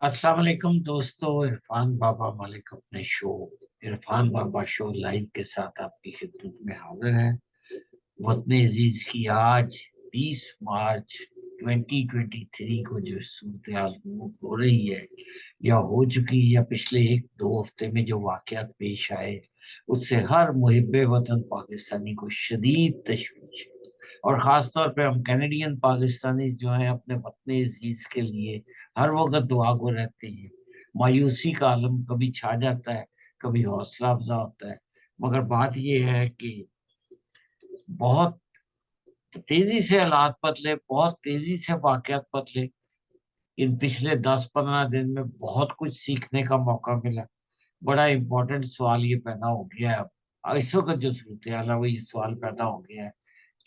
अस्सलाम वालेकुम दोस्तों। इरफान बाबा मलिक अपने शो इरफान बाबा शो लाइव के साथ आपकी खिदमत में हाजिर है। वतन अजीज की आज 20 मार्च 2023 को जो सूरत हाल हो रही है या हो चुकी है या पिछले एक दो हफ्ते में जो वाकयात पेश आए, उससे हर मुहिब्बे वतन पाकिस्तानी को शदीद तशवीश है। और खास तौर पे हम कैनेडियन पाकिस्तानी जो हैं अपने वतन अजीज के लिए हर वक्त दुआ को रहते हैं। मायूसी का आलम कभी छा जाता है, कभी हौसला अफजा होता है, मगर बात यह है कि बहुत तेजी से हालात बदले, बहुत तेजी से वाकयात बदले। इन पिछले 10-15 दिन में बहुत कुछ सीखने का मौका मिला। बड़ा इंपॉर्टेंट सवाल ये पैदा हो गया है अब इस वक्त जो सूरत हाल है वो ये सवाल पैदा हो गया है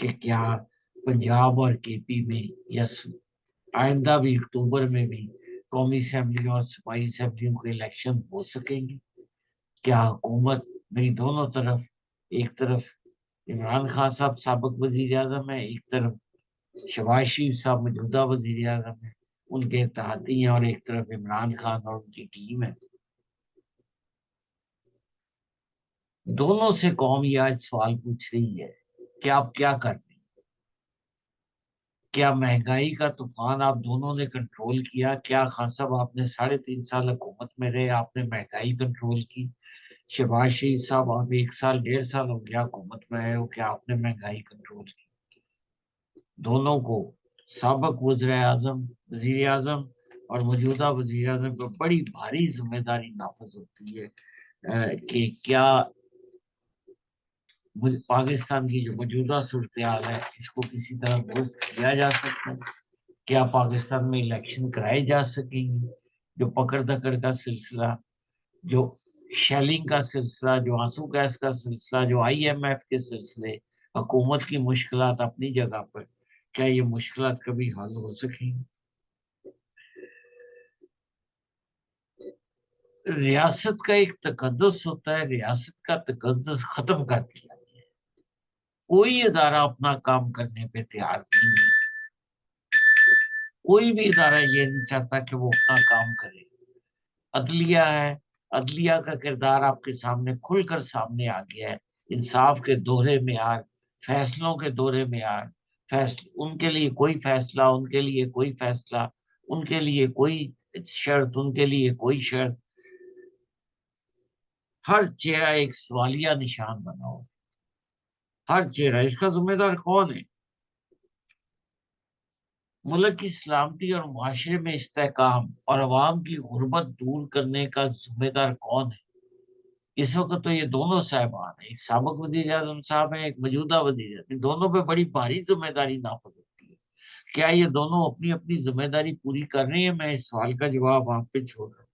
कि क्या पंजाब और केपी में या आइंदा भी अक्टूबर में भी कौमी असम्बली और सूबाई असम्बलियों के इलेक्शन हो सकेंगे? क्या हुकूमत मेरी दोनों तरफ, एक तरफ इमरान खान साहब साबिक वजीर आजम है, एक तरफ शहबाज शरीफ साहब मौजूदा वजीर आजम है, उनके इत्तेहादी हैं, और एक तरफ इमरान खान और उनकी टीम है। दोनों से कौम ये आज सवाल पूछ रही है कि आप क्या कर रहे हैं? क्या महंगाई का तूफान आप दोनों ने कंट्रोल किया? क्या खान साहब आपने 3.5 साल हुकूमत में रहे, आपने महंगाई कंट्रोल की? शहबाज शरीफ साहब आप 1 साल 1.5 साल हो गया हुकूमत में आए हो, क्या आपने महंगाई कंट्रोल की? दोनों को, साबिक वज़ीर आजम, वजीर आजम और मौजूदा वजीर आजम को बड़ी भारी जिम्मेदारी नाफिज होती है कि क्या पाकिस्तान की जो मौजूदा सूरत हाल है इसको किसी तरह दुरुस्त किया जा सकता है। क्या पाकिस्तान में इलेक्शन कराए जा सकेंगे? जो पकड़ दकड़ का सिलसिला, जो शेलिंग का सिलसिला, जो आंसू गैस का सिलसिला, जो IMF के सिलसिले, हुकूमत की मुश्किलात अपनी जगह पर, क्या ये मुश्किलात कभी हल हो सकेंगी? रियासत का एक तकद्दुस होता है, रियासत का तकद्दुस खत्म कर दिया। कोई इदारा अपना काम करने पे तैयार नहीं है। कोई भी इदारा ये नहीं चाहता कि वो अपना काम करे। अदलिया है, अदलिया का किरदार आपके सामने खुलकर सामने आ गया है। इंसाफ के दोहरे मेयार, फैसलों के दोहरे मेयार, फैसले उनके लिए कोई फैसला, उनके लिए कोई फैसला, उनके लिए कोई शर्त, उनके लिए कोई शर्त। हर चेहरा एक सवालिया निशान बना हो। हर चेहरा, इसका जिम्मेदार कौन है? मुल्क की सलामती और माशरे में इस्तेहकाम और अवाम की गुर्बत दूर करने का जिम्मेदार कौन है? इस वक्त तो ये दोनों साहबान है, एक साबिक वजीर आजम साहब है, एक मौजूदा वजीर आजम, दोनों पे बड़ी भारी जिम्मेदारी नाफिज होती है। क्या ये दोनों अपनी अपनी जिम्मेदारी पूरी कर रहे हैं? मैं इस सवाल का जवाब आप पे छोड़ रहा हूँ।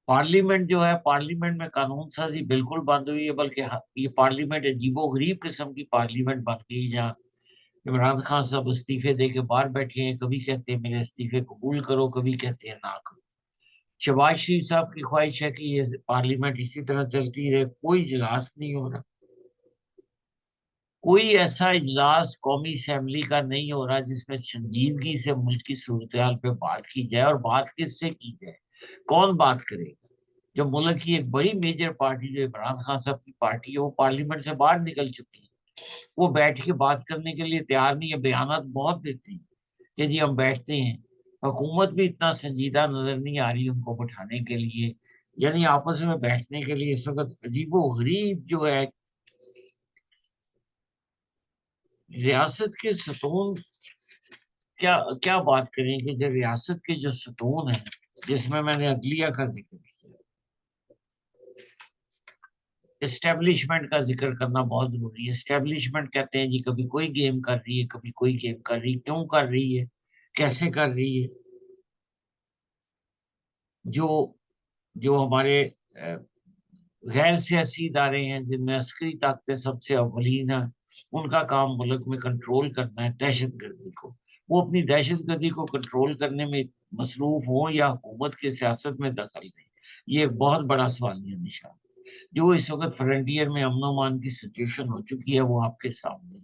पार्लियामेंट जो है, पार्लियामेंट में कानून साजी बिल्कुल बंद हुई है, बल्कि ये पार्लियामेंट अजीबो गरीब किस्म की पार्लियामेंट बन गई, जहाँ इमरान खान साहब इस्तीफे दे के बाहर बैठे हैं। कभी कहते हैं मेरे इस्तीफे कबूल करो, कभी कहते हैं ना करो। शहबाज शरीफ साहब की ख्वाहिश है कि ये पार्लियामेंट इसी तरह चलती रहे, कोई इजलास नहीं हो रहा। कोई ऐसा इजलास कौमी असेंबली का नहीं हो रहा जिसमें संजीदगी से मुल्क की सूरत हाल पे बात की जाए। और बात किससे की जाए? कौन बात करेगा? जो मुल्क की एक बड़ी मेजर पार्टी जो इमरान खान साहब की पार्टी है, वो पार्लियामेंट से बाहर निकल चुकी है। वो बैठ के बात करने के लिए तैयार नहीं है, बयानात बहुत देती है कि जी हम बैठते हैं। हुकूमत भी इतना संजीदा नजर नहीं आ रही उनको बैठाने के लिए। यानी आपस में बैठने के लिए इस वक्त अजीबो गरीब जो है रियासत के सतून। क्या क्या बात करें कि जो रियासत के जो सतून है, जिसमें मैंने अदलिया का जिक्र किया, एस्टेब्लिशमेंट का जिक्र करना बहुत जरूरी है। एस्टेब्लिशमेंट कहते हैं जी कभी कोई गेम कर रही है, कभी कोई गेम कर रही है, क्यों कर रही है, कैसे कर रही है? जो जो हमारे गैर सियासी इदारे हैं जिनमें अस्करी ताकतें सबसे अव्वलीन है, उनका काम मुल्क में कंट्रोल करना है दहशत गर्दी को। वो अपनी दहशत गर्दी को कंट्रोल करने में मसरूफ हो या हुकूमत की सियासत में दखल दें, ये एक बहुत बड़ा सवालिया निशान है। जो इस वक्त फ्रंटियर में अमन अमान की सिचुएशन हो चुकी है वो आपके सामने।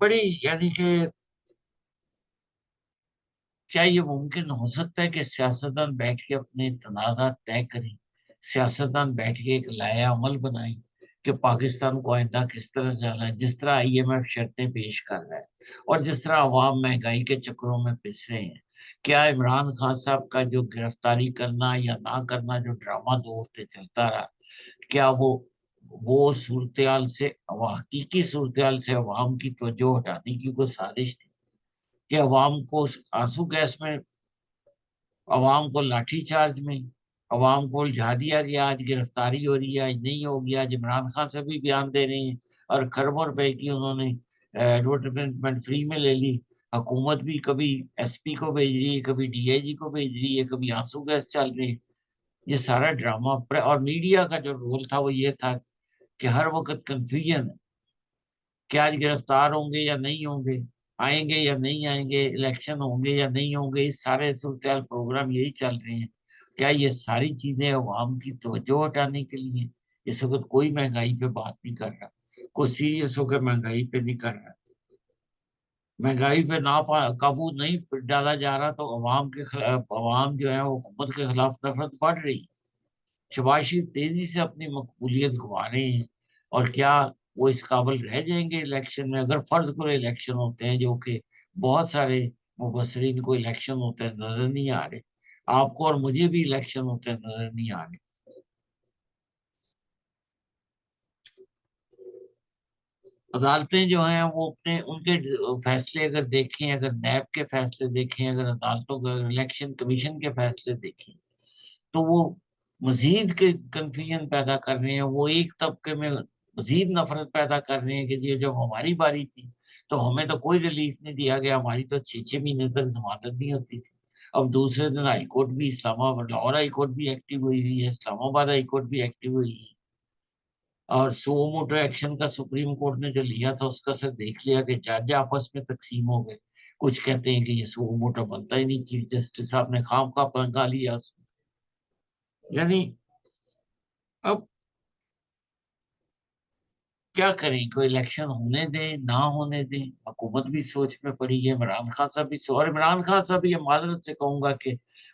بڑی یعنی کہ کیا یہ ممکن ہو سکتا ہے کہ سیاستدان بیٹھ کے اپنے تنازعات طے کریں، سیاستدان بیٹھ کے ایک لائحہ عمل بنائیں کہ پاکستان کو آئندہ کس طرح جانا ہے، جس طرح IMF شرطیں پیش کر رہا ہے اور جس طرح عوام مہنگائی کے چکروں میں پس رہے ہیں؟ کیا عمران خان صاحب کا جو گرفتاری کرنا یا نہ کرنا جو ڈرامہ 2 ہفتے چلتا رہا، کیا وہ صورتحال سے حقیقی صورتحال سے عوام کی توجہ ہٹانے کی کوئی سازش تھی کہ عوام کو آنسو گیس میں، عوام کو لاٹھی چارج میں، عوام کو الجھا دیا گیا؟ آج گرفتاری ہو رہی ہے، آج نہیں ہوگی، آج عمران خان سے بھی بیان دے رہے ہیں اور کھربوں روپے کی انہوں نے ایڈورٹائزمنٹ فری میں لے لی۔ حکومت بھی کبھی SP کو بھیج رہی ہے، کبھی DIG کو بھیج رہی ہے، کبھی آنسو گیس چل رہی ہے۔ یہ سارا ڈرامہ، اور میڈیا کا جو رول تھا وہ یہ تھا کہ ہر وقت کنفیوژن ہے کہ آج گرفتار ہوں گے یا نہیں ہوں گے، آئیں گے یا نہیں آئیں گے، الیکشن ہوں گے یا نہیں ہوں گے، اس سارے صورتحال پروگرام یہی چل رہے ہیں۔ کیا یہ ساری چیزیں عوام کی توجہ ہٹانے کے لیے؟ اس وقت کوئی مہنگائی پہ بات نہیں کر رہا، کوئی سیریس ہو کے مہنگائی پہ نہیں کر رہا۔ مہنگائی پہ نہ قابو نہیں ڈالا جا رہا تو عوام کے خلاف، عوام جو ہے وہ حکومت کے خلاف نفرت بڑھ رہی ہے۔ شباز شریف تیزی سے اپنی مقبولیت گنوا رہے ہیں، اور کیا وہ اس قابل رہ جائیں گے الیکشن میں؟ اگر فرض کرو الیکشن ہوتے ہیں، جو کہ بہت سارے مبصرین کو الیکشن ہوتے ہیں نظر نہیں آ رہے، آپ کو اور مجھے بھی الیکشن ہوتے ہیں نظر نہیں آ رہے، عدالتیں جو ہیں وہ اپنے ان کے فیصلے اگر دیکھیں، اگر نیب کے فیصلے دیکھیں، اگر عدالتوں کے، الیکشن کمیشن کے فیصلے دیکھیں، تو وہ مزید کے کنفیوژن پیدا کر رہے ہیں۔ وہ ایک طبقے میں مزید نفرت پیدا کر رہے ہیں کہ جی جب ہماری باری تھی تو ہمیں تو کوئی ریلیف نہیں دیا گیا، ہماری تو 6 مہینے تک ضمانت نہیں ہوتی تھی۔ اب دوسرے دن ہائی کورٹ بھی، اسلام آباد لاہور ہائی کورٹ بھی ایکٹیو ہوئی ہے، اسلام آباد ہائی کورٹ بھی ایکٹیو ہوئی ہے، اور سو موٹو ایکشن کا سپریم کورٹ نے جو لیا تھا اس کا سر دیکھ لیا کہ جج آپس میں تقسیم ہو گئے۔ کچھ کہتے ہیں کہ یہ سو موٹو بنتا ہی نہیں، چیف جسٹس صاحب نے خام خواہ پنگا لیا اس میں۔ یعنی اب کیا کریں، کوئی الیکشن ہونے دیں نہ ہونے دیں، حکومت بھی سوچ میں پڑی ہے، عمران خان صاحب بھی اور عمران خان صاحب یہ معذرت سے کہوں گا کہ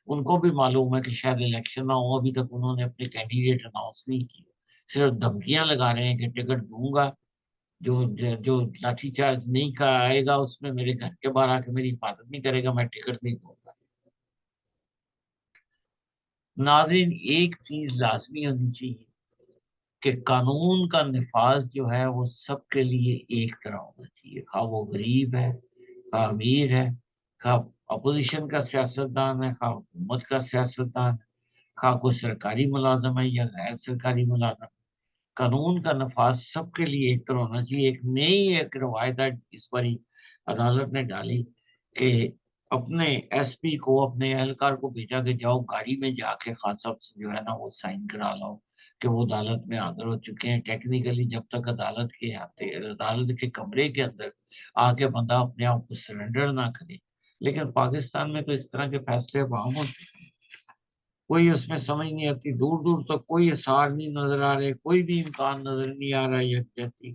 ان کو بھی معلوم ہے کہ شاید الیکشن نہ ہو، ابھی تک انہوں نے اپنے کینڈیڈیٹ اناؤنس نہیں کی، صرف دھمکیاں لگا رہے ہیں کہ ٹکٹ دوں گا، جو لاٹھی چارج نہیں آئے گا اس میں میرے گھر کے باہر آ کے میری حفاظت نہیں کرے گا، میں ٹکٹ نہیں دوں گا۔ ناظرین، ایک چیز لازمی ہونی چاہیے کہ قانون کا نفاذ جو ہے وہ سب کے لیے ایک طرح ہونا چاہیے، خواہ وہ غریب ہے، خواہ امیر ہے، خواہ اپوزیشن کا سیاستدان ہے، خواہ حکومت کا سیاستدان ہے، خواہ کوئی سرکاری ملازم ہے یا غیر سرکاری ملازم ہے۔ قانون کا نفاذ سب کے لیے ایک طرح ہونا چاہیے۔ ایک روایت اس باری عدالت نے ڈالی کہ اپنے SP کو، اپنے اہلکار کو بھیجا کہ جاؤ گاڑی میں جا کے خان صاحب سے جو ہے نا وہ سائن کرا لاؤ کہ وہ عدالت میں حاضر ہو چکے ہیں۔ ٹیکنیکلی جب تک عدالت کے کمرے کے اندر آ کے بندہ اپنے آپ کو سرنڈر نہ کرے، لیکن پاکستان میں تو اس طرح کے فیصلے عام ہو چکے ہیں، کوئی اس میں سمجھ نہیں آتی، دور دور تک کوئی اثار نہیں نظر آ رہے، کوئی بھی امکان نظر نہیں آ رہا یکجہتی۔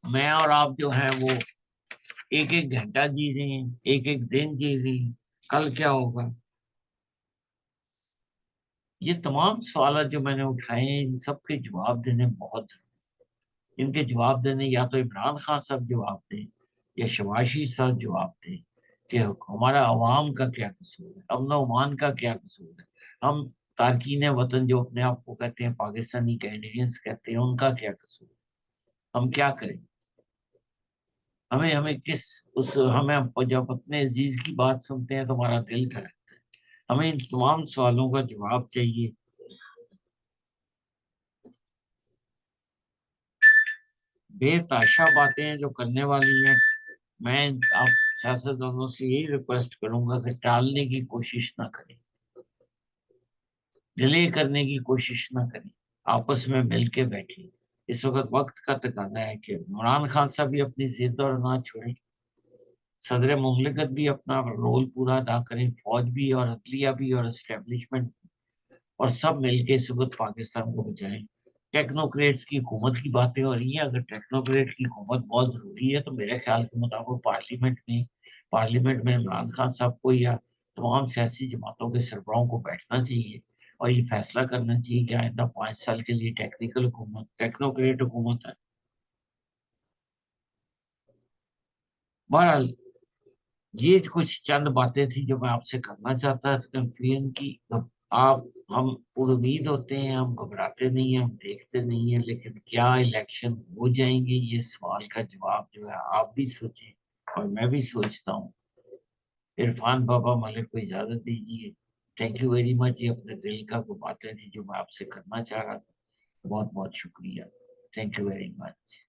میں اور آپ جو ہیں وہ ایک ایک گھنٹہ جی رہے ہیں، ایک ایک دن جی رہے ہیں، کل کیا ہوگا؟ یہ تمام سوالات جو میں نے اٹھائے ہیں ان سب کے جواب دینے بہت ضروری، ان کے جواب دینے یا تو عمران خان صاحب جواب دیں یا شباز شریف صاحب جواب دیں کہ ہمارا عوام کا کیا قصور ہے، امن و امان کا کیا قصور ہے، ہم تارکین وطن جو اپنے آپ کو کہتے ہیں پاکستانی کینیڈینس کہتے ہیں ان کا کیا قصور ہے، ہم کیا کریں؟ ہمیں کس ہمیں جب اپنے عزیز کی بات سنتے ہیں تو ہمارا دل دھڑکتا ہے۔ ہمیں ان تمام سوالوں کا جواب چاہیے۔ بے تحاشا باتیں ہیں جو کرنے والی ہیں، میں آپ سیاستدانوں سے یہی ریکویسٹ کروں گا کہ ٹالنے کی کوشش نہ کریں، ڈیلے کرنے کی کوشش نہ کریں، آپس میں مل کے بیٹھیں۔ اس وقت کا تقاضا ہے کہ عمران خان صاحب بھی اپنی ضد اور نہ چھوڑیں، صدر مملکت بھی اپنا رول پورا ادا کریں، فوج بھی اور عدلیہ بھی اور اسٹیبلشمنٹ، اور سب مل کے اس وقت پاکستان کو بچائیں۔ टेक्नोक्रेट्स की हुकूमत की बातें हो रही हैं। अगर टेक्नोक्रेट की हुकूमत बहुत जरूरी है तो मेरे ख्याल के मुताबिक पार्लियामेंट में इमरान खान साहब को या तमाम सियासी जमातों के सरबराहों को बैठना चाहिए और ये फैसला करना चाहिए कि आइंदा 5 साल के लिए टेक्निकल हुकूमत, टेक्नोक्रेट हुकूमत है। बहरहाल ये कुछ चंद बातें थी जो मैं आपसे करना चाहता था कंफ्यूजन की। आप हम उम्मीद होते हैं, हम घबराते नहीं हैं, हम देखते नहीं हैं, लेकिन क्या इलेक्शन हो जाएंगे, ये सवाल का जवाब जो है आप भी सोचें और मैं भी सोचता हूँ। इरफान बाबा मलिक को इजाजत दीजिए। Thank you very much. ये अपने दिल का को बातें थी जो मैं आपसे करना चाह रहा था। बहुत बहुत शुक्रिया। Thank you very much.